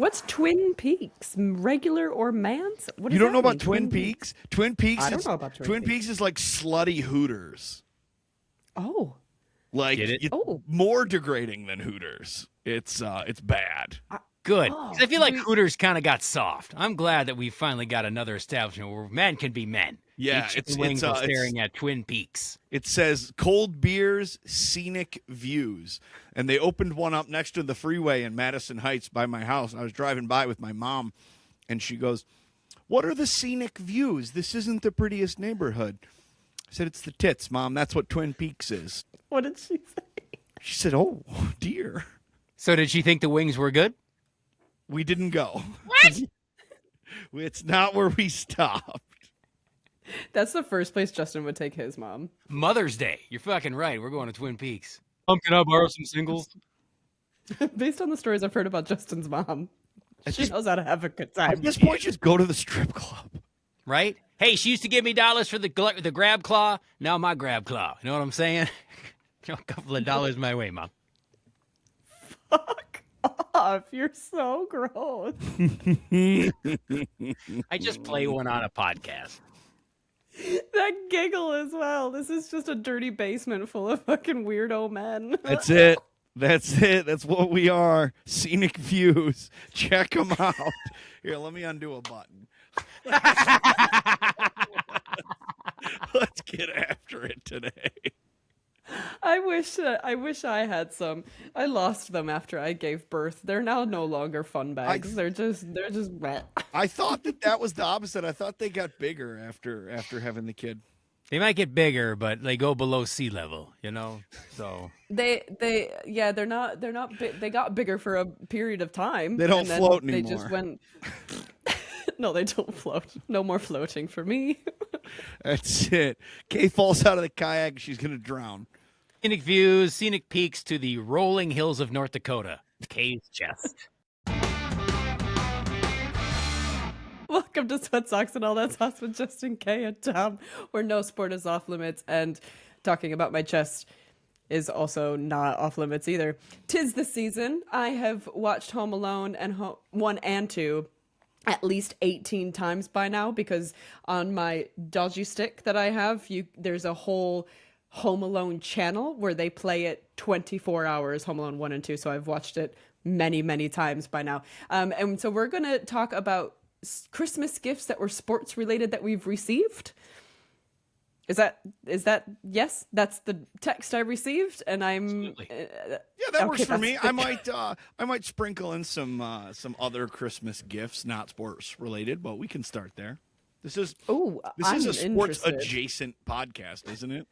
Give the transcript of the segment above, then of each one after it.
What's Twin Peaks? Regular or man's? What You does don't that know about mean, Twin Peaks? Twin Peaks I is don't know about Twin Twin Peaks. Peaks is like slutty Hooters. Oh. Like Get it? it's Oh. more degrading than Hooters. It's bad. Good. Oh, 'Cause I feel like we- Hooters kind of got soft. I'm glad that we finally got another establishment where men can be men. Yeah, Eat it's chicken wings while staring at Twin Peaks. It says cold beers, scenic views. And they opened one up next to the freeway in Madison Heights by my house. I was driving by with my mom, and she goes, "What are the scenic views? This isn't the prettiest neighborhood." I said, "It's the tits, Mom. That's what Twin Peaks is." What did she say? She said, "Oh, dear. So did she think the wings were good? We didn't go." What? It's not where we stopped. That's the first place Justin would take his mom. Mother's Day. You're fucking right. We're going to Twin Peaks. Can I borrow some singles? Based on the stories I've heard about Justin's mom, she knows how to have a good time. At this point, just go to the strip club. Right? Hey, she used to give me dollars for the grab claw. Now my grab claw. You know what I'm saying? A couple of dollars my way, Mom. Fuck off. You're so gross. I just play one on a podcast. That giggle as well. This is just a dirty basement full of fucking weirdo men. That's it. That's it. That's what we are. Scenic views. Check them out. Here, let me undo a button. Let's get after it today. I wish I had some. I lost them after I gave birth. They're now no longer fun bags. They're just wet. I thought that was the opposite. I thought they got bigger after having the kid. They might get bigger, but they go below sea level, you know? So They're not they got bigger for a period of time. They don't and then float They anymore. just went No, they don't float. No more floating for me. That's it. Kay falls out of the kayak. She's going to drown. scenic views, scenic peaks to the rolling hills of North Dakota. Kay's chest. Welcome to Sweat Socks and All That Sauce with Justin K and Tom, where no sport is off limits, and talking about my chest is also not off limits either. 'Tis the season. I have watched Home Alone and 1 and 2 at least 18 times by now, because on my dodgy stick that I have, there's a whole Home Alone channel where they play it 24 hours, Home Alone 1 and 2, so I've watched it many, many times by now. And so we're going to talk about Christmas gifts that were sports related that we've received. Is that yes? That's the text I received, and I'm Absolutely. Yeah, that works for that's me. the- I might sprinkle in some other Christmas gifts, not sports related, but we can start there. This is Oh, a sports interested. adjacent podcast, isn't it?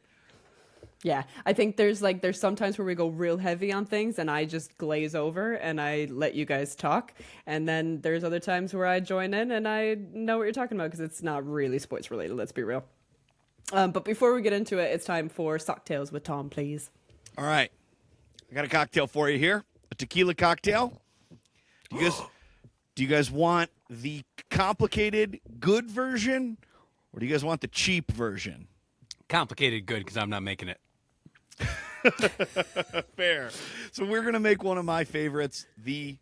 Yeah, I think there's sometimes where we go real heavy on things and I just glaze over and I let you guys talk. And then there's other times where I join in and I know what you're talking about because it's not really sports related, let's be real. But before we get into it, it's time for Socktails with Tom, please. All right. I got a cocktail for you here. A tequila cocktail. Do you guys want the complicated good version, or do you guys want the cheap version? Complicated good, because I'm not making it. Fair. So we're going to make one of my favorites, the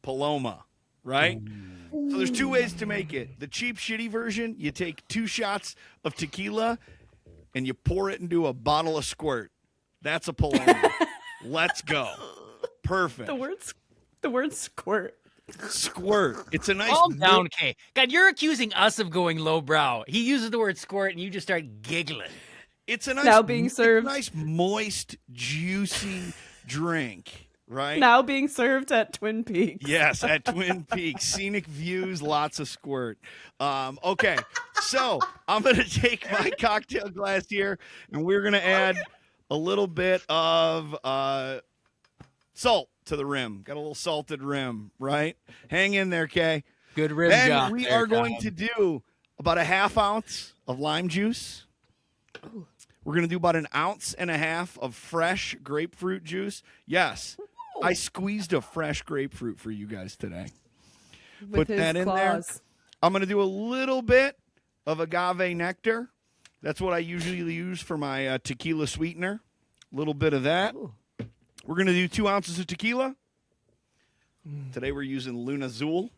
Paloma, right? So there's two ways to make it. The cheap, shitty version, you take 2 shots of tequila and you pour it into a bottle of squirt. That's a Paloma. Let's go. Perfect. The word squirt. Squirt. It's a nice... Calm down, Kay. God, you're accusing us of going lowbrow. He uses the word squirt, and you just start giggling. It's a nice... Now being served. It's a nice, moist, juicy drink, right? Now being served at Twin Peaks. Yes, at Twin Peaks. Scenic views, lots of squirt. Okay, so I'm going to take my cocktail glass here, and we're going to add a little bit of salt to the rim. Got a little salted rim, right? Hang in there, Kay. Good rim Then job. we there, are going Tom. to do about a 1/2 ounce of lime juice. We're going to do about 1.5 ounces of fresh grapefruit juice. Yes, I squeezed a fresh grapefruit for you guys today. With Put that in there. I'm going to do a little bit of agave nectar. That's what I usually use for my tequila sweetener. A little bit of that. Ooh. We're going to do 2 ounces of tequila. Today we're using Luna Azul.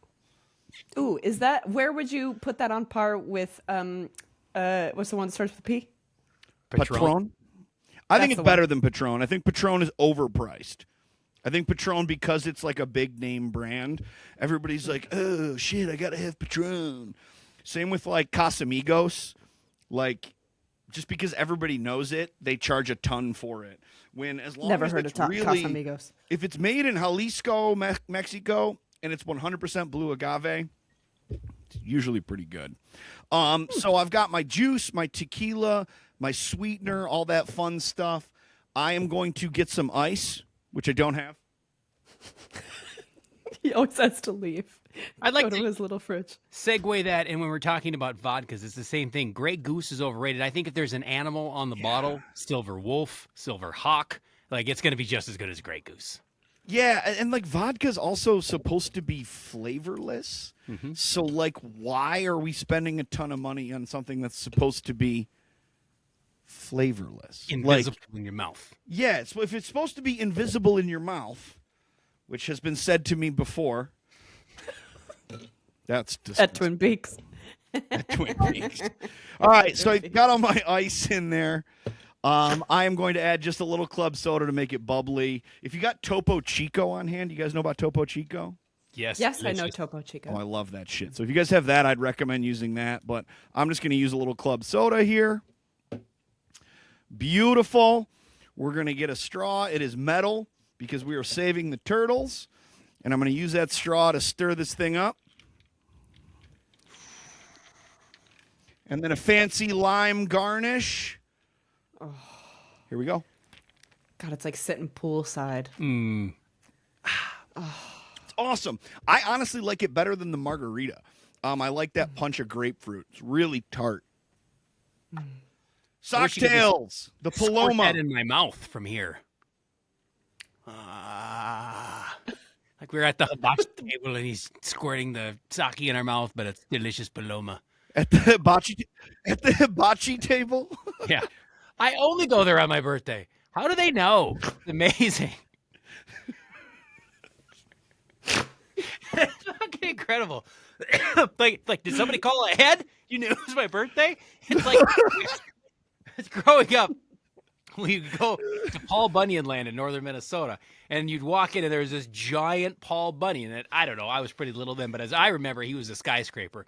Ooh, is that, where would you put that on par with, what's the one that starts with P? Patron. I think That's it's the better one. than Patron. I think Patron is overpriced. I think Patron, because it's like a big name brand, everybody's like, oh, shit, I got to have Patron. Same with like Casamigos. Like, just because everybody knows it, they charge a ton for it. When as long Never as heard it's of really, Casamigos. if it's made in Jalisco, Mexico, and it's 100% blue agave, it's usually pretty good. So I've got my juice, my tequila, my sweetener, all that fun stuff. I am going to get some ice, which I don't have. He always has to leave. I'd like Go to to his little fridge. segue that, and when we're talking about vodkas, it's the same thing. Grey Goose is overrated. I think if there's an animal on the bottle, Silver Wolf, Silver Hawk, like it's going to be just as good as Grey Goose. Yeah, and like vodka's also supposed to be flavorless. So like, why are we spending a ton of money on something that's supposed to be flavorless? Invisible in your mouth. Yeah, if it's supposed to be invisible in your mouth, which has been said to me before, that's disgusting. At Twin Peaks. At Twin Peaks. All right, so I got all my ice in there. I am going to add just a little club soda to make it bubbly. If you got Topo Chico on hand, you guys know about Topo Chico? Yes. Yes, I know delicious. Topo Chico. Oh, I love that shit. So if you guys have that, I'd recommend using that. But I'm just going to use a little club soda here. Beautiful. We're going to get a straw. It is metal because we are saving the turtles. And I'm going to use that straw to stir this thing up. And then a fancy lime garnish. Here we go. God, it's like sitting poolside. It's awesome. I honestly like it better than the margarita. I like that punch of grapefruit. It's really tart. wish you could Socktails, the Squirt Paloma. that in my mouth from here. Like we're at the hibachi table and he's squirting the sake in our mouth, but it's delicious Paloma. At the hibachi table. Yeah. I only go there on my birthday. How do they know? It's amazing. It's fucking incredible. like, did somebody call ahead? You knew it was my birthday? It's like, it's growing up. We'd go to Paul Bunyan Land in northern Minnesota, and you'd walk in, and there was this giant Paul Bunyan. And I don't know, I was pretty little then, but as I remember, he was a skyscraper.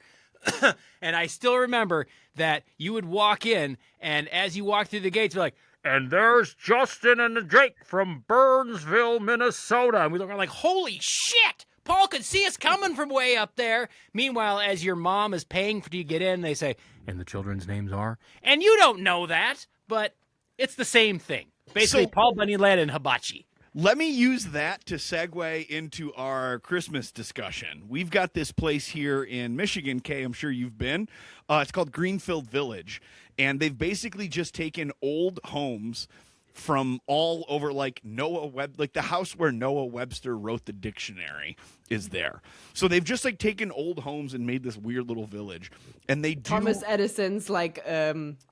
And I still remember that you would walk in, and as you walk through the gates, you're like, and there's Justin and Jake from Burnsville, Minnesota. And we look around like, holy shit! Paul could see us coming from way up there. Meanwhile, as your mom is paying for you to get in, they say, and the children's names are? And you don't know that, but it's the same thing. Basically, So- Paul Bunyan Land and hibachi. Let me use that to segue into our Christmas discussion. We've got this place here in Michigan, Kay, I'm sure you've been. It's called Greenfield Village. And they've basically just taken old homes from all over, like the house where Noah Webster wrote the dictionary is there. So they've just like taken old homes and made this weird little village. And they do Thomas Edison's like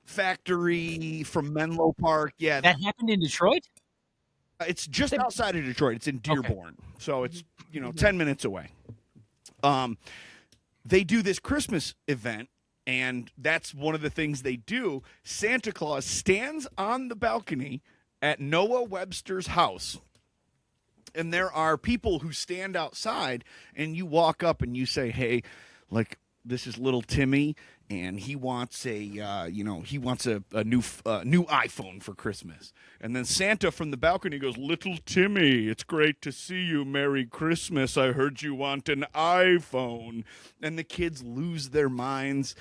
factory from Menlo Park. Yeah, That happened in Detroit? it's just outside of Detroit. It's in Dearborn. So it's, 10 minutes away. They do this Christmas event, and that's one of the things they do. Santa Claus stands on the balcony at Noah Webster's house, and there are people who stand outside, and you walk up and you say, hey, like, this is little Timmy, and he wants a new iPhone for Christmas. And then Santa from the balcony goes, little Timmy, it's great to see you. Merry Christmas. I heard you want an iPhone. And the kids lose their minds.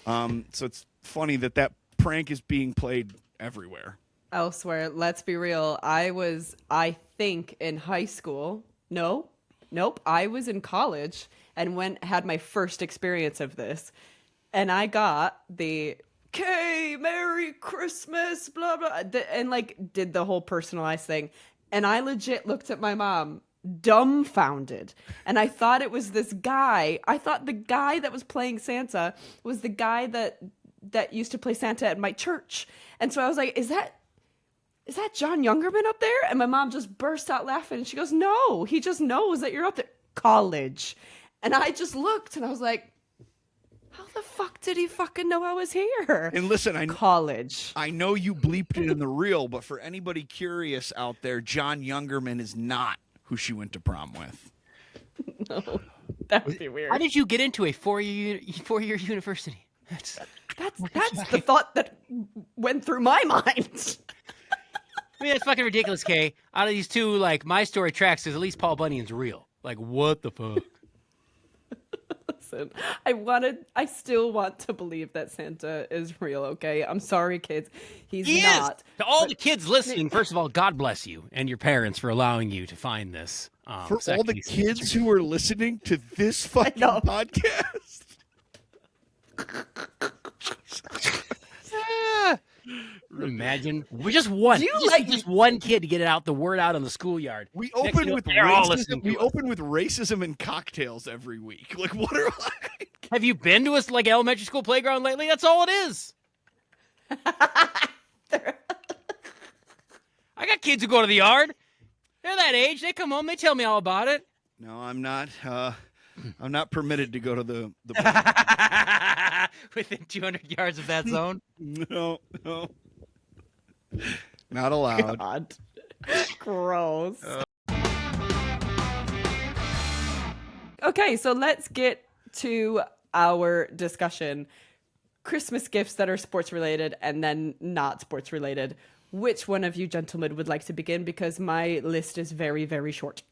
So it's funny that prank is being played everywhere. elsewhere. Let's be real. I think, in high school. Nope. I was in college and had my first experience of this. And I got the "Kay, Merry Christmas," blah, blah, and like did the whole personalized thing. And I legit looked at my mom dumbfounded. And I thought it was this guy. I thought the guy that was playing Santa was the guy that used to play Santa at my church. And so I was like, is that John Youngerman up there? And my mom just burst out laughing. And she goes, no, he just knows that you're up there. college. And I just looked and I was like, how the fuck did he fucking know I was here? And listen, college. I know you bleeped it in the reel, but for anybody curious out there, John Youngerman is not who she went to prom with. No, that would be weird. How did you get into a four-year university? That's the thought that went through my mind. I mean, it's fucking ridiculous, Kay. Out of these two, like, my story tracks because at least Paul Bunyan's real. Like, what the fuck? Listen, I still want to believe that Santa is real, okay? I'm sorry, kids. He not. To all the kids listening, first of all, God bless you and your parents for allowing you to find this. For all the kids who are listening to this fucking podcast. Imagine just one kid to get it out, the word out on the schoolyard. We open with racism. We open with racism and cocktails every week. Like, what are like? Have you been to a elementary school playground lately? That's all it is. I got kids who go to the yard. They're that age. They come home. They tell me all about it. No, I'm not. I'm not permitted to go to the within 200 yards of that zone. No, not allowed. God. Gross. Okay, so let's get to our discussion. Christmas gifts that are sports related and then not sports related. Which one of you gentlemen would like to begin? Because my list is very, very short.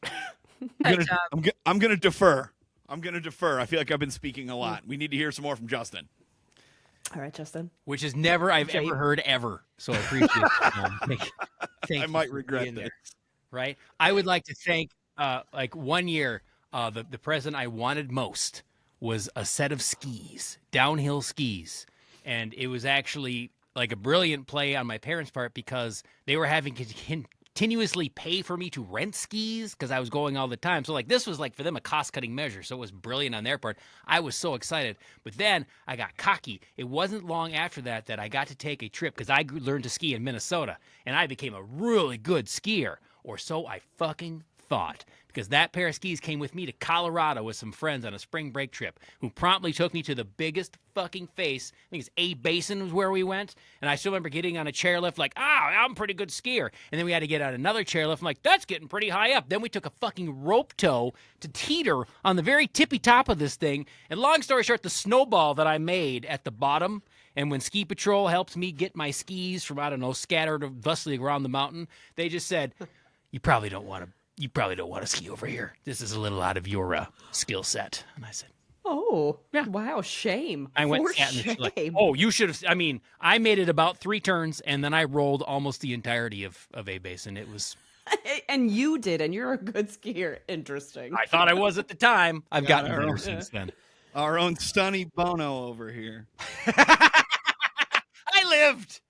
I'm gonna defer. I feel like I've been speaking a lot. We need to hear some more from Justin. All right, Justin. Which is never I've ever heard ever. So I appreciate it. Thank I might regret this. Right? I would like to thank, like 1 year, the present I wanted most was a set of skis, downhill skis. And it was actually like a brilliant play on my parents' part because they were having to continuously pay for me to rent skis because I was going all the time. So like this was like for them a cost-cutting measure. So it was brilliant on their part. I was so excited. But then I got cocky. It wasn't long after that I got to take a trip because I learned to ski in Minnesota and I became a really good skier, or so I fucking thought, because that pair of skis came with me to Colorado with some friends on a spring break trip who promptly took me to the biggest fucking face. I think it's A Basin was where we went. And I still remember getting on a chairlift like, I'm a pretty good skier. And then we had to get on another chairlift. I'm like, that's getting pretty high up. Then we took a fucking rope tow to teeter on the very tippy top of this thing. And long story short, the snowball that I made at the bottom, and when Ski Patrol helped me get my skis from, I don't know, scattered thusly around the mountain, they just said, you probably don't want to ski over here. This is a little out of your skill set. And I said, oh, yeah. Wow, shame. I went, like, oh, you should have. I mean, I made it about 3 turns, and then I rolled almost the entirety of A Basin. It was. And you did, and you're a good skier. Interesting. I thought I was at the time. I've gotten better since then. Our own Sonny Bono over here. I lived.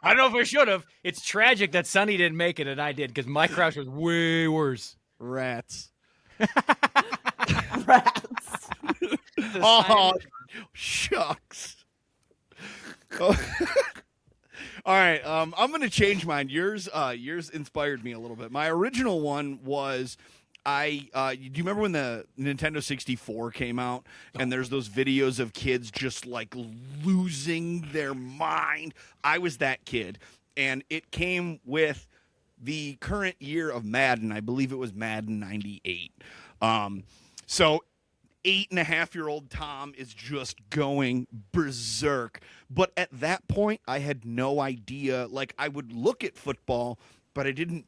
I don't know if I should have. It's tragic that Sonny didn't make it and I did, because my crash was way worse. Rats. Rats. Oh, shucks. Oh. All right, I'm going to change mine. Yours inspired me a little bit. My original one was do you remember when the Nintendo 64 came out and there's those videos of kids just like losing their mind? I was that kid, and it came with the current year of Madden. I believe it was Madden 98. So 8.5-year-old Tom is just going berserk. But at that point, I had no idea. Like, I would look at football, but I didn't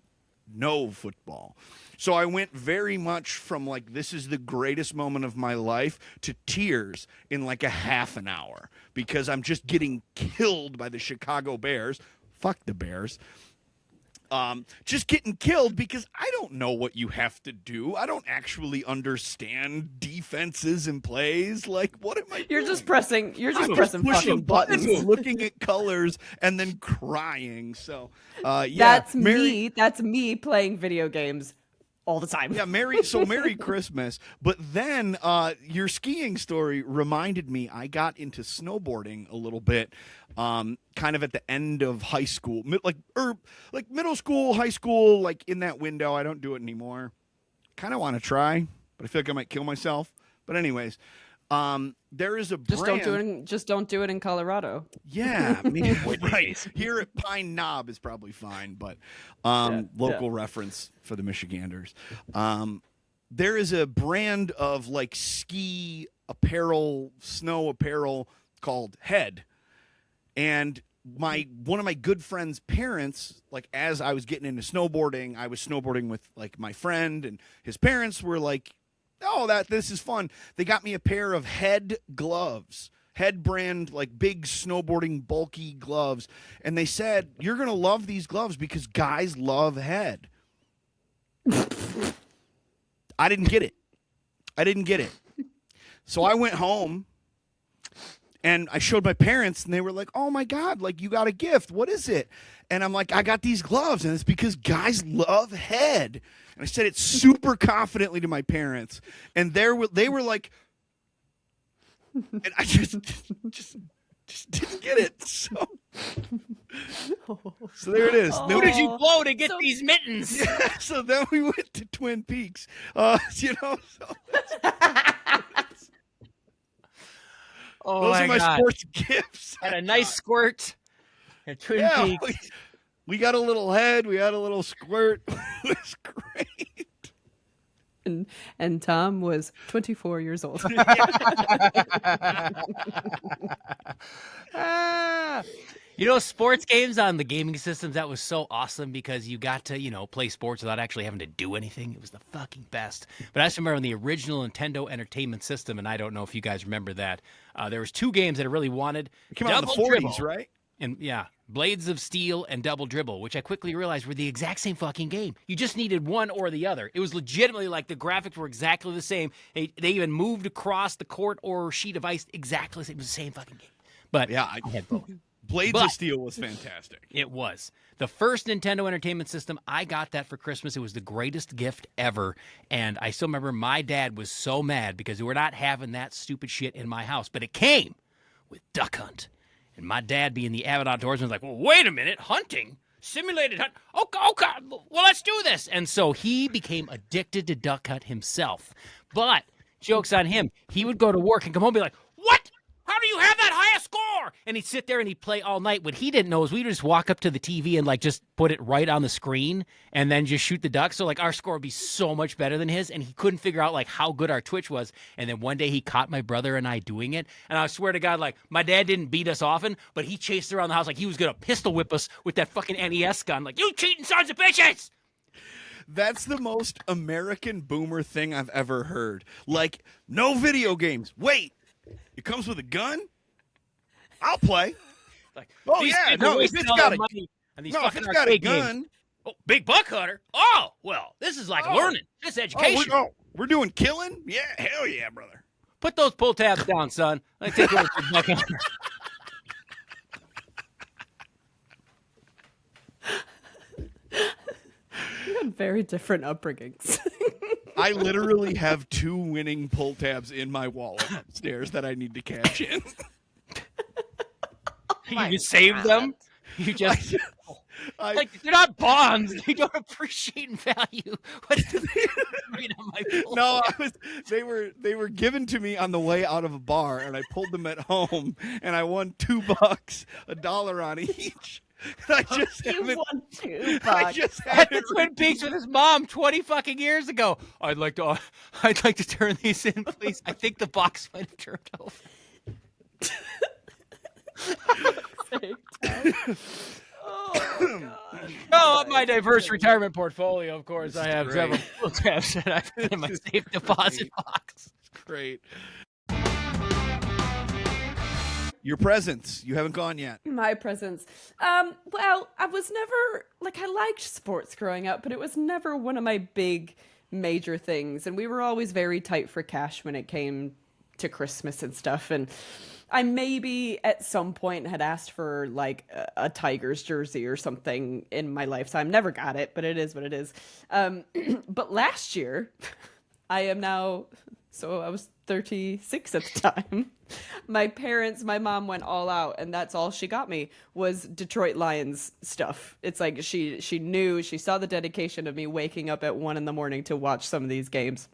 know football. So I went very much from like, this is the greatest moment of my life, to tears in like a half an hour, because I'm just getting killed by the Chicago Bears. Fuck the Bears. Just getting killed because I don't know what you have to do. I don't actually understand defenses and plays. Like, what am I doing? You're just pressing fucking buttons. Looking at colors and then crying. So, yeah. That's me. That's me playing video games all the time. Yeah, Merry Christmas. But then your skiing story reminded me, I got into snowboarding a little bit, kind of at the end of high school, like middle school, high school, like in that window. I don't do it anymore. kind of want to try, but I feel like I might kill myself. But anyways, there is a Just brand. don't do it in Colorado. Yeah, right. Here at Pine Knob is probably fine, but local reference for the Michiganders. There is a brand of like ski apparel, snow apparel called Head. And one of my good friend's parents, like as I was getting into snowboarding, I was snowboarding with like my friend, and his parents were like, "Oh, this is fun." They got me a pair of Head gloves. Head brand, like big snowboarding bulky gloves, and they said, "You're going to love these gloves because guys love Head." I didn't get it. So I went home and I showed my parents, and they were like, "Oh my God, like you got a gift. What is it?" And I'm like, "I got these gloves, and it's because guys love Head." And I said it super confidently to my parents, and they were like, and I just didn't get it. So there it is. Who did you blow to get these mittens? Yeah, so then we went to Twin Peaks. So those are my sports gifts. Had a nice squirt at Twin Peaks. We got a little Head. We had a little squirt. It was great. And Tom was 24 years old. Sports games on the gaming systems, that was so awesome because you got to, play sports without actually having to do anything. It was the fucking best. But I just remember on the original Nintendo Entertainment System, and I don't know if you guys remember that, there was 2 games that I really wanted. It came out in the 40s, right? And Blades of Steel and Double Dribble, which I quickly realized were the exact same fucking game. You just needed one or the other. It was legitimately like the graphics were exactly the same. They even moved across the court or sheet of ice exactly the same. It was the same fucking game. But yeah, I had both. Blades of Steel was fantastic. It was. The first Nintendo Entertainment System, I got that for Christmas. It was the greatest gift ever. And I still remember my dad was so mad because we were not having that stupid shit in my house. But it came with Duck Hunt. And my dad, being the avid outdoorsman, was like, "Well, wait a minute, hunting? Simulated hunt? Okay, well, let's do this." And so he became addicted to Duck Hunt himself. But, joke's on him, he would go to work and come home and be like, "What? How do you have that high a score?" And he'd sit there and he'd play all night. What he didn't know is we'd just walk up to the TV and just put it right on the screen and then just shoot the ducks. So our score would be so much better than his, and he couldn't figure out how good our Twitch was. And then one day he caught my brother and I doing it, and I swear to God, my dad didn't beat us often, but he chased around the house like he was gonna pistol whip us with that fucking NES gun, "You cheating sons of bitches!" That's the most American boomer thing I've ever heard. No video games. Wait. It comes with a gun? I'll play. If it's got a gun. Oh, big buck hunter? Oh, well, this is learning. This is education. We're doing killing? Yeah, hell yeah, brother. Put those pull tabs down, son. Let me take over big buck hunter. We had very different upbringings. I literally have 2 winning pull tabs in my wallet upstairs that I need to cash in. You save them? You just... they're not bonds. They don't appreciate in value. What's the on my pull No, they were given to me on the way out of a bar, and I pulled them at home, and I won $2, $1 on each. And I just won $2. I just at the Twin Peaks with his mom 20 fucking years ago. I'd like to turn these in, please. I think the box might have turned over. My diverse retirement portfolio, of course. I have several pull tabs that I put in my safe deposit box. Great. Your presents. You haven't gone yet. My presents. Well, I was never, I liked sports growing up, but it was never one of my big major things. And we were always very tight for cash when it came to Christmas and stuff. And I maybe at some point had asked for a Tigers jersey or something in my lifetime. Never got it, but it is what it is. But last year, I am now So I was 36 at the time. My mom went all out, and that's all she got me was Detroit Lions stuff. It's like she knew, she saw the dedication of me waking up at 1 a.m. to watch some of these games.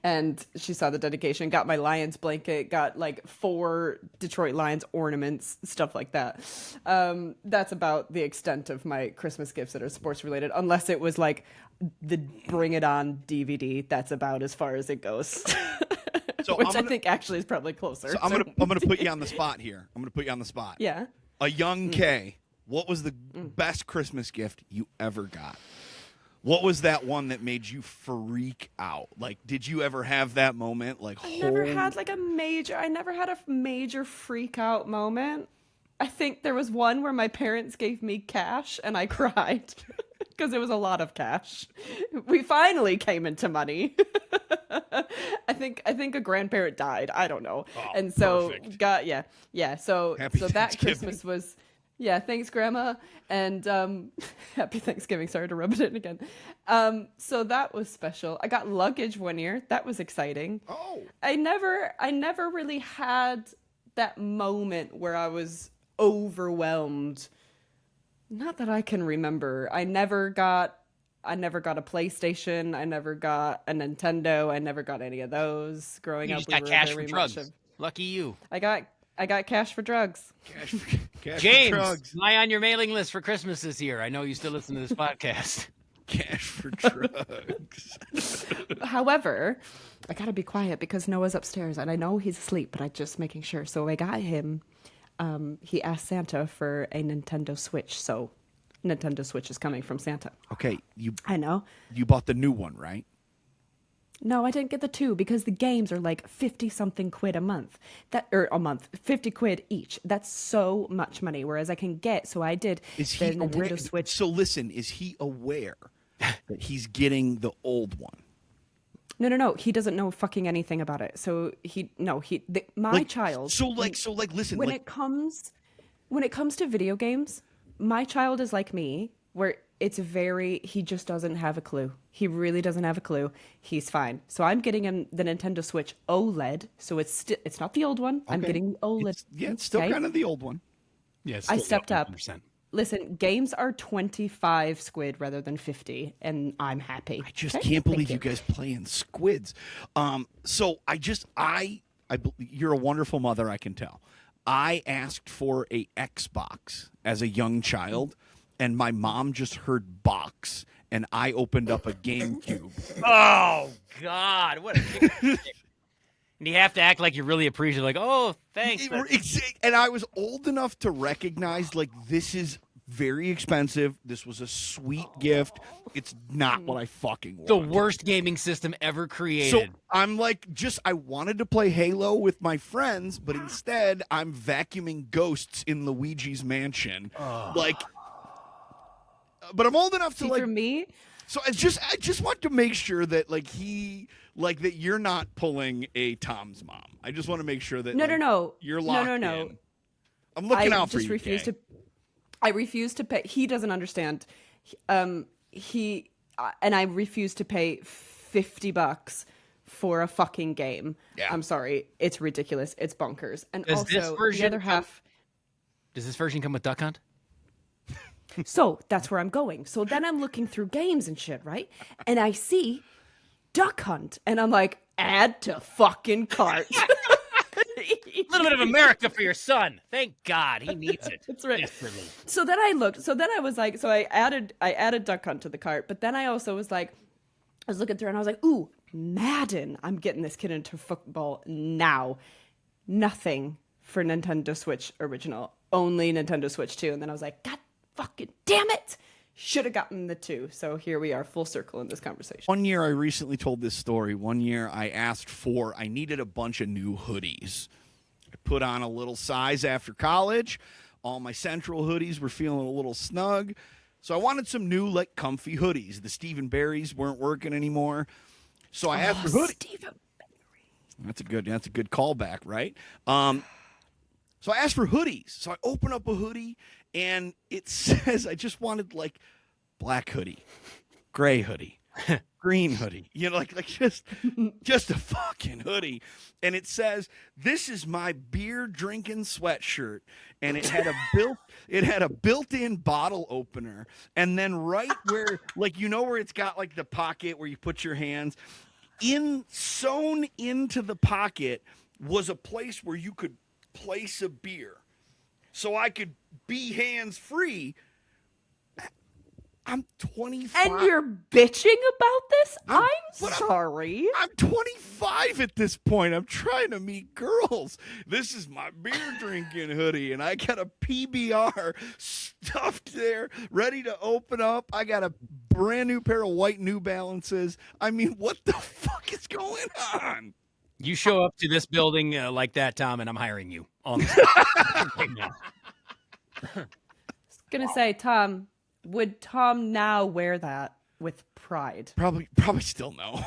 And she saw the dedication, got my Lions blanket, got like 4 Detroit Lions ornaments, stuff like that. That's about the extent of my Christmas gifts that are sports related, unless it was like the Bring It On DVD. That's about as far as it goes. So Which I think actually is probably closer. So I'm gonna put you on the spot here. I'm gonna put you on the spot. Yeah. A young Kay, what was the best Christmas gift you ever got? What was that one that made you freak out? Like, did you ever have that moment? Like, I never had a major freak out moment. I think there was one where my parents gave me cash and I cried because it was a lot of cash. We finally came into money. I think a grandparent died. I don't know. Oh, and so perfect. So Happy so that Thanksgiving. Christmas was. Yeah, thanks, Grandma, and happy Thanksgiving. Sorry to rub it in again. So that was special. I got luggage one year. That was exciting. Oh. I never really had that moment where I was overwhelmed. Not that I can remember. I never got a PlayStation. I never got a Nintendo. I never got any of those growing You up. just We got were cash very for much drugs. Lucky you. I got cash for drugs. Cash for James, drugs. am I on your mailing list for Christmas this year? I know you still listen to this podcast. Cash for drugs. However, I gotta be quiet because Noah's upstairs and I know he's asleep, but I'm just making sure. So I got him. He asked Santa for a Nintendo Switch, so Nintendo Switch is coming from Santa. Okay, I know. you bought the new one, right? No, I didn't get the 2 because the games are like 50 something quid a month. A month, 50 quid each. That's so much money. Whereas I can get, so I did Is the he Nintendo aware? Switch. So listen, is he aware that he's getting the old one? No. He doesn't know fucking anything about it. So my child. So listen. When it comes to video games, my child is like me, where he just doesn't have a clue. He really doesn't have a clue. He's fine. So I'm getting him the Nintendo Switch OLED. So it's not the old one. I'm Okay. getting the OLED. It's still okay? kind of the old one. Yes, I stepped up. Listen, games are 25 squid rather than 50, and I'm happy. I just Okay? can't believe Thank you guys playing squids. So you're a wonderful mother, I can tell. I asked for a Xbox as a young child, and my mom just heard box, and I opened up a GameCube. Oh God! What a and you have to act like you're really appreciative, like, oh, thanks. And I was old enough to recognize, like, this is very expensive. This was a sweet gift. It's not what I fucking want. The worst gaming system ever created. So I'm like, I wanted to play Halo with my friends, but instead I'm vacuuming ghosts in Luigi's Mansion. But I'm old enough to for me, So I just want to make sure that that you're not pulling a Tom's mom. I just want to make sure that no. you're locked No. in. I'm looking out for you. I refuse to pay. He doesn't understand. And I refuse to pay $50 for a fucking game. Yeah. I'm sorry. It's ridiculous. It's bonkers. And Does this also, version the other half. Does this version come with Duck Hunt? So that's where I'm going. So then I'm looking through games and shit, right? And I see Duck Hunt, and I'm like, add to fucking cart. A little bit of America for your son. Thank God, he needs it. That's right. Desperately. So then I looked. So then I was like, so I added Duck Hunt to the cart, but then I also was like, I was looking through and I was like, ooh, Madden. I'm getting this kid into football now. Nothing for Nintendo Switch original. Only Nintendo Switch 2. And then I was like, God fucking damn it. Should have gotten the 2. So here we are, full circle in this conversation. One year, I recently told this story. One year, I needed a bunch of new hoodies. I put on a little size after college. All my Central hoodies were feeling a little snug. So I wanted some new, comfy hoodies. The Stephen Barrys weren't working anymore. So I asked for hoodies. Stephen. That's a good callback, right? So I asked for hoodies. So I open up a hoodie, and it says I just wanted black hoodie, gray hoodie, green hoodie. You know, like just a fucking hoodie. And it says, "This is my beer drinking sweatshirt." And it had a built-in bottle opener. And then right where, like, you know where it's got like the pocket where you put your hands, sewn into the pocket was a place where you could place a beer. So I could be hands free. I'm 25. And you're bitching about this? I'm sorry. I'm 25 at this point. I'm trying to meet girls. This is my beer drinking hoodie, and I got a PBR stuffed there, ready to open up. I got a brand new pair of white New Balances. I mean, what the fuck is going on? You show up to this building like that, Tom, and I'm hiring you on the spot right now. I was gonna say, Tom, would Tom now wear that with pride? Probably still no.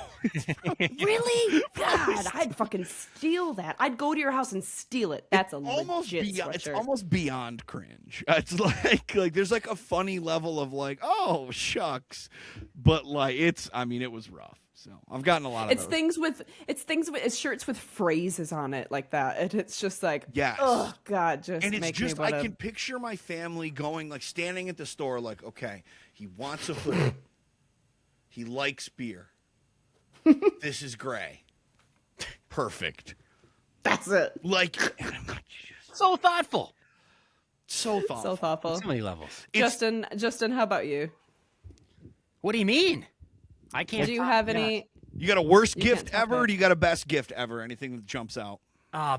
Really? God, I'd fucking steal that. I'd go to your house and steal it. That's a legit sweatshirt. It's almost beyond cringe. It's like there's like a funny level of like, oh shucks, but like it was rough. So I've gotten a lot of it's things with shirts with phrases on it like that, and it's just like, yes. Oh God, just and it's make just me wanna... I can picture my family going, like, standing at the store, like, okay, he wants a hoodie, he likes beer, this is gray, perfect, that's it. Like, and I'm like, So thoughtful. so thoughtful. So many levels. Justin, how about you? What do you mean? I can't. Do you have any? You got a worst You gift can't top ever? it. Or do you got a best gift ever? Anything that jumps out?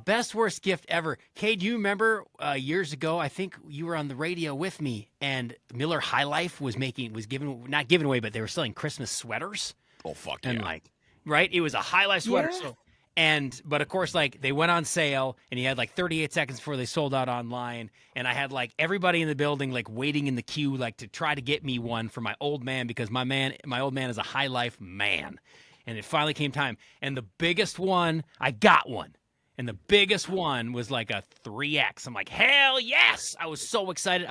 Best worst gift ever. Kay, do you remember years ago? I think you were on the radio with me, and Miller High Life was not giving away, but they were selling Christmas sweaters. Oh fuck And yeah! like, right? It was a High Life sweater. Yeah. But of course, like, they went on sale, and you had like 38 seconds before they sold out online. And I had like everybody in the building like waiting in the queue, like, to try to get me one for my old man, because my old man is a High Life man. And it finally came time. And the biggest one, I got one. And the biggest one was like a 3X. I'm like, hell yes! I was so excited.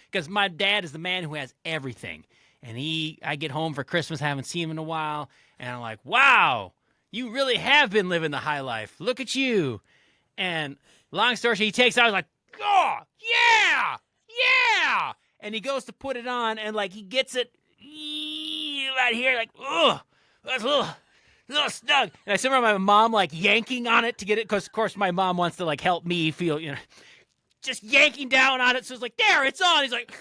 Because my dad is the man who has everything. And I get home for Christmas, haven't seen him in a while, and I'm like, wow, you really have been living the high life. Look at you. And long story short, he takes it out, I was like, oh, yeah. And he goes to put it on, and like he gets it right here, like, ugh, that's a little snug. And I still remember my mom like yanking on it to get it, because of course my mom wants to like help me feel, just yanking down on it. So it's like, there, it's on. He's like,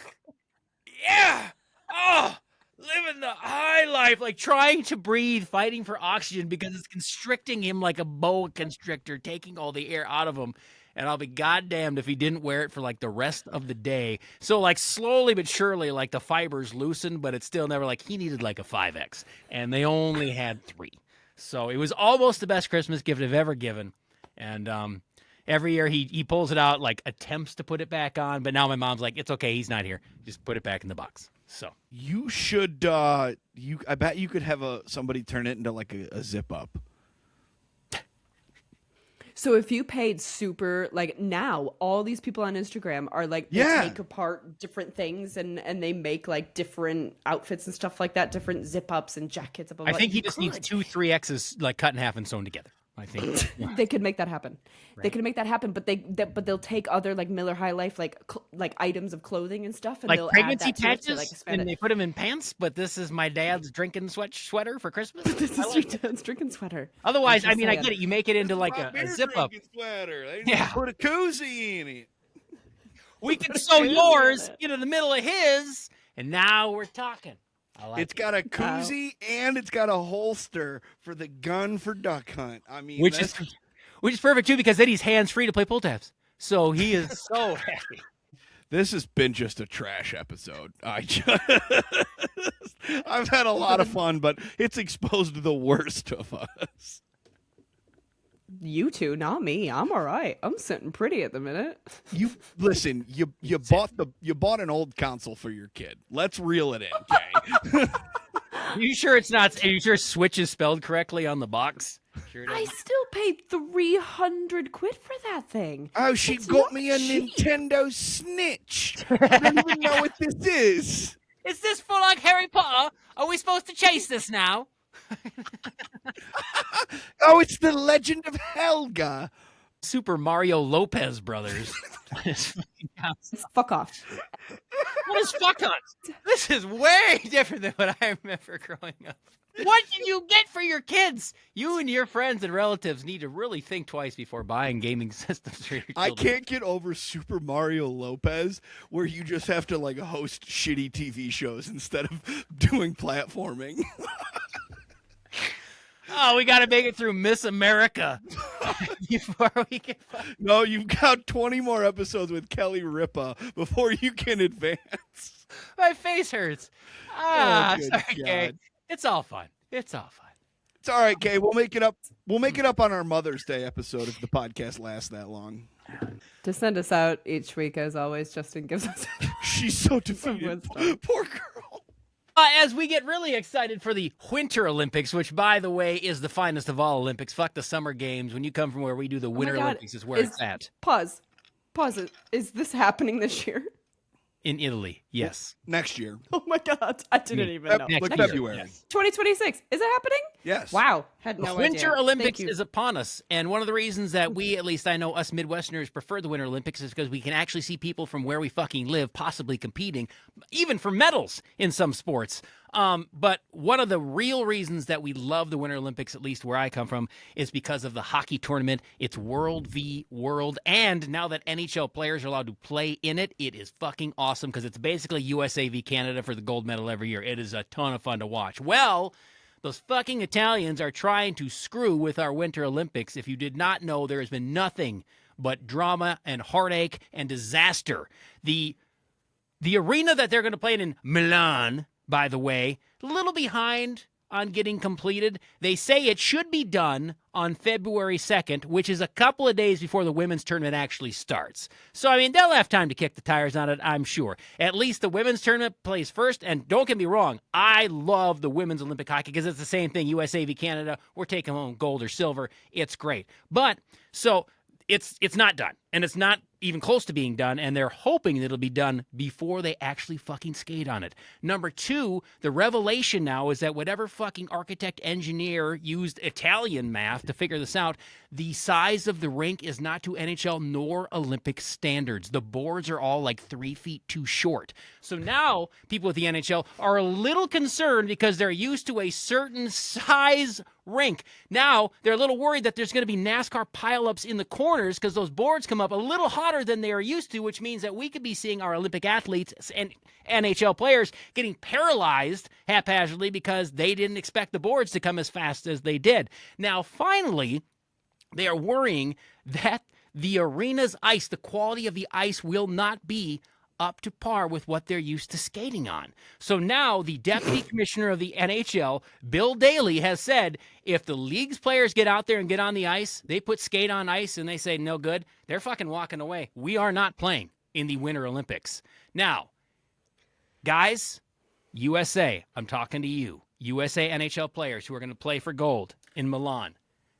yeah, oh, living the high life, like trying to breathe, fighting for oxygen because it's constricting him like a boa constrictor, taking all the air out of him. And I'll be goddamned if he didn't wear it for like the rest of the day. So like slowly but surely, like the fibers loosened, but it's still never like he needed like a 5X, and they only had 3. So it was almost the best Christmas gift I've ever given. And every year he pulls it out, like attempts to put it back on, but now my mom's like, it's okay, he's not here, just put it back in the box. So you should I bet you could have somebody turn it into like a zip up. So if you paid super, like, now all these people on Instagram are like, they take apart different things and they make like different outfits and stuff like that, different zip ups and jackets. I think he just needs 2 3Xs like cut in half and sewn together. I think they could make that happen. Right. They could make that happen, but they'll take other like Miller High Life like items of clothing and stuff, and like they'll pregnancy add that to it patches, to, like, expand and it. they put them in pants. But this is my dad's drinking sweater for Christmas. This is your dad's drinking sweater. Otherwise, I'm I just mean, I saying. get it. You make it into like a zip up. Sweater. They Yeah. put a koozie in it. We can sew yours into the middle of his, and now we're talking. It's got a koozie and it's got a holster for the gun for duck hunt. I mean, which is perfect too, because then he's hands free to play pull tabs. So he is so happy. This has been just a trash episode. I've had a lot of fun, but it's exposed the worst of us. You two, not me. I'm all right. I'm sitting pretty at the minute. You listen. You bought an old console for your kid. Let's reel it in, Jay. Are you sure it's not? Are you sure Switch is spelled correctly on the box? Sure it I is. still paid 300 quid for that thing. Oh, she It's got not me a cheap. Nintendo Snitch. I don't even know what this is. Is this for like Harry Potter? Are we supposed to chase this now? Oh, it's the Legend of Helga. Super Mario Lopez brothers. Fuck off. What is fuck on? This is way different than what I remember growing up. What did you get for your kids? You and your friends and relatives need to really think twice before buying gaming systems for your children. I can't get over Super Mario Lopez, where you just have to like host shitty TV shows instead of doing platforming. Oh, we got to make it through Miss America before we can. No, you've got 20 more episodes with Kelly Ripa before you can advance. My face hurts. Ah, good sorry, God. Kay. It's all fun. It's all fun. It's all right, Kay. We'll make it up. We'll make it up on our Mother's Day episode if the podcast lasts that long. To send us out each week, as always, Justin gives us She's so defeated. wisdom. Poor girl. As we get really excited for the Winter Olympics, which, by the way, is the finest of all Olympics. Fuck the Summer Games. When you come from where we do the Winter God. Olympics is where it's at. Pause. Is this happening this year? In Italy, yes. Next year. Oh my God. I didn't even know. Next Like year, February. yes. 2026. Is it happening? Yes. Wow. Had no The Winter idea. Olympics Thank you. is upon us. And one of the reasons that we, at least I know us Midwesterners, prefer the Winter Olympics is because we can actually see people from where we fucking live possibly competing, even for medals in some sports. But one of the real reasons that we love the Winter Olympics, at least where I come from, is because of the hockey tournament. It's World v. World. And now that NHL players are allowed to play in it, it is fucking awesome because it's basically USA v. Canada for the gold medal every year. It is a ton of fun to watch. Well, those fucking Italians are trying to screw with our Winter Olympics. If you did not know, there has been nothing but drama and heartache and disaster. The arena that they're going to play in Milan, by the way, a little behind on getting completed. They say it should be done on February 2nd, which is a couple of days before the women's tournament actually starts. So, I mean, they'll have time to kick the tires on it, I'm sure. At least the women's tournament plays first, and don't get me wrong, I love the women's Olympic hockey because it's the same thing, USA v. Canada. We're taking home gold or silver. It's great. But, so, it's not done, and it's not even close to being done, and they're hoping that it'll be done before they actually fucking skate on it. Number two, the revelation now is that whatever fucking architect engineer used Italian math to figure this out, the size of the rink is not to NHL nor Olympic standards. The boards are all like 3 feet too short. So now people at the NHL are a little concerned because they're used to a certain size rink. Now they're a little worried that there's going to be NASCAR pileups in the corners because those boards come up a little hotter than they are used to, which means that we could be seeing our Olympic athletes and NHL players getting paralyzed haphazardly because they didn't expect the boards to come as fast as they did. Now, finally, they are worrying that the arena's ice, the quality of the ice, will not be up to par with what they're used to skating on. So now the deputy commissioner of the NHL, Bill Daly, has said if the league's players get out there and get on the ice, they put skate on ice and they say no good, they're fucking walking away. We are not playing in the Winter Olympics. Now, guys, USA, I'm talking to you. USA NHL players who are going to play for gold in Milan.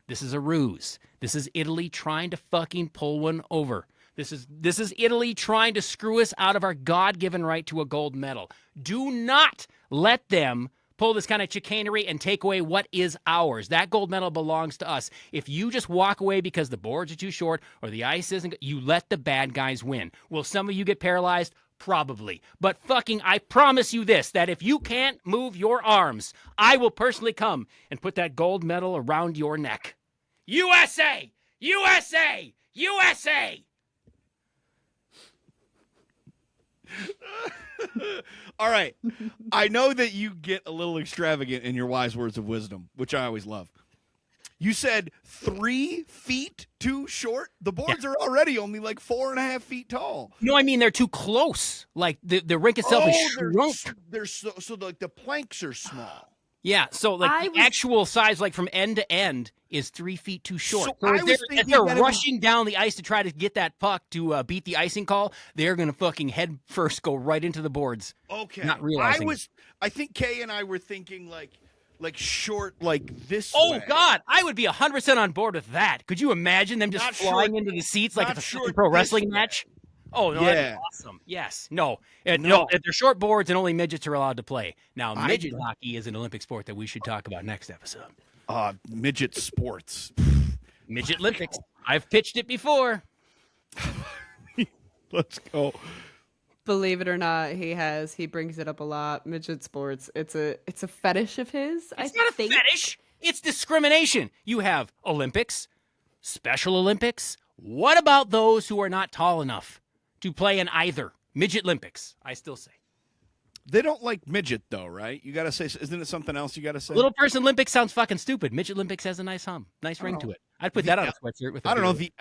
This is a ruse. This is Italy trying to fucking pull one over. This is Italy trying to screw us out of our God-given right to a gold medal. Do not let them pull this kind of chicanery and take away what is ours. That gold medal belongs to us. If you just walk away because the boards are too short or the ice isn't, you let the bad guys win. Will some of you get paralyzed? Probably. But fucking, I promise you this, that if you can't move your arms, I will personally come and put that gold medal around your neck. USA! USA! USA! All right. I know that you get a little extravagant in your wise words of wisdom, which I always love. You said 3 feet too short. The boards are already only like 4.5 feet tall. No, I mean they're too close. Like the rink itself is shrunk. They're so like the planks are small. Yeah, so like the actual size, like from end to end, is 3 feet too short. So if they're rushing down the ice to try to get that puck to beat the icing call, they're gonna fucking head first go right into the boards. Okay, not realizing. I think Kay and I were thinking like short, like this. Oh way. God, I would be 100% on board with that. Could you imagine them just flying into the seats like it's a pro wrestling match? Oh no, that'd Yeah. be awesome. Yes. No. No. No. They're short boards and only midgets are allowed to play. Now, I- midget hockey is an Olympic sport that we should talk about next episode. Midget sports. Midget Olympics. I've pitched it before. Let's go. Believe it or not, he brings it up a lot. Midget sports. It's a fetish of his. It's not a fetish. It's discrimination. You have Olympics, Special Olympics. What about those who are not tall enough to play in either? Midget Olympics, I still say. They don't like midget though, right? You got to say, isn't it something else you got to say? Little Person Olympics sounds fucking stupid. Midget Olympics has a nice ring to it. I'd put that on a sweatshirt with. I don't know the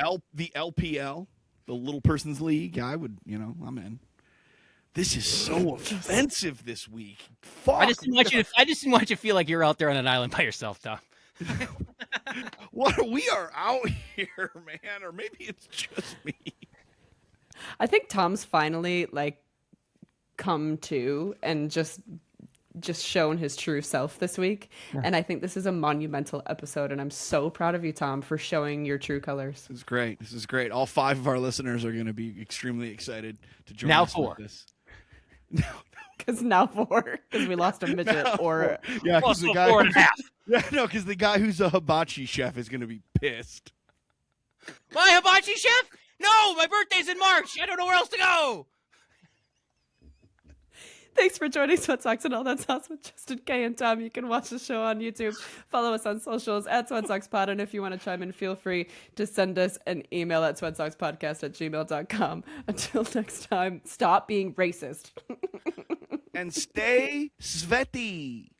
LPL, the Little Person's League. I would, I'm in. This is so offensive this week. Fuck. I just didn't want you to feel like you're out there on an island by yourself, Tom. What we are out here, man, or maybe it's just me. I think Tom's finally come to and just shown his true self this week. Yeah. And I think this is a monumental episode, and I'm so proud of you, Tom, for showing your true colors. This is great. All 5 of our listeners are going to be extremely excited to join now us 4. with this. Now 4, because we lost a midget. Yeah, because the guy 4.5. Yeah, no, because the guy who's a hibachi chef is going to be pissed. My hibachi chef? No, my birthday's in March. I don't know where else to go. Thanks for joining Sweat Socks and All That Sauce with Justin K and Tom. You can watch the show on YouTube. Follow us on socials at Sweat Socks Pod. And if you want to chime in, feel free to send us an email at sweatsockspodcast@gmail.com. Until next time, stop being racist. And stay sweaty.